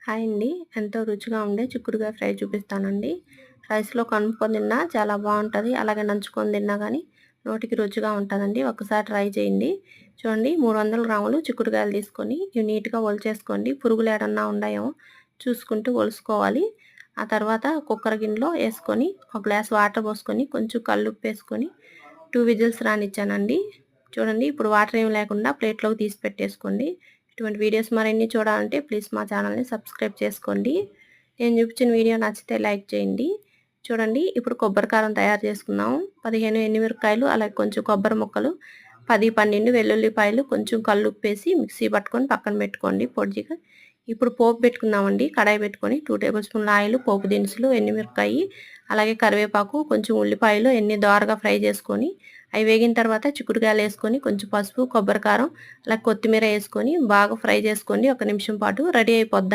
Hi అండి. ఎంతో రుచిగా ఉండే చిక్కుడుగాయ ఫ్రై చూపిస్తానండి. రైస్‌లో కలుపుకొని తిన్నా చాలా బావుంటది. అలాగే నంచుకొని తిన్నా గానీ నోటికి రుచిగా ఉంటదండి. ఒక్కసారి ట్రై చేయండి. చూడండి 300 గ్రాములు చిక్కుడుగాయలు తీసుకొని ఇవి నీట్‌గా ఒలిచేసుకోండి. పురుగులు ఏడన్నా ఉన్నాయేమో చూసుకుంటూ ఒలుసుకోవాలి. ఆ తర్వాత కుక్కర్ గిన్నెలో ఏసుకొని ఒక గ్లాస్ వాటర్ పోసుకొని కొంచెం కల్లుప్పేసుకొని 2 విజిల్స్ రానిచ్చానండి. చూడండి ఇప్పుడు వాటర్ ఏమి లేకుండా ప్లేట్‌లోకి తీసి పెట్టేసుకోండి. ఇటువంటి వీడియోస్ మరిన్ని చూడాలంటే ప్లీజ్ మా ఛానల్‌ని సబ్స్క్రైబ్ చేసుకోండి. నేను చూపించిన వీడియో నచ్చితే లైక్ చేయండి. చూడండి ఇప్పుడు కొబ్బరి కారం తయారు చేసుకుందాము. 15 ఎండుమిరపకాయలు అలాగే కొంచెం కొబ్బరి ముక్కలు, 10, 12 వెల్లుల్లిపాయలు, కొంచెం కల్లుప్పేసి మిక్సీ పట్టుకొని పక్కన పెట్టుకోండి పొడిగా. ఇప్పుడు పోపు పెట్టుకుందామండి. కడాయి పెట్టుకొని 2 టేబుల్ స్పూన్ల ఆయిల్, పోపు దినుసులు, ఎండుమిరపకాయి, అలాగే కరివేపాకు, కొంచెం ఉల్లిపాయలు ఎన్ని దోరగా ఫ్రై చేసుకొని అవి వేగిన తర్వాత చిక్కుడుకాయలు వేసుకొని కొంచెం పసుపు, కొబ్బరి కారం, అలాగే కొత్తిమీర వేసుకొని బాగా ఫ్రై చేసుకోండి. ఒక నిమిషం పాటు రెడీ అయిపోద్ది.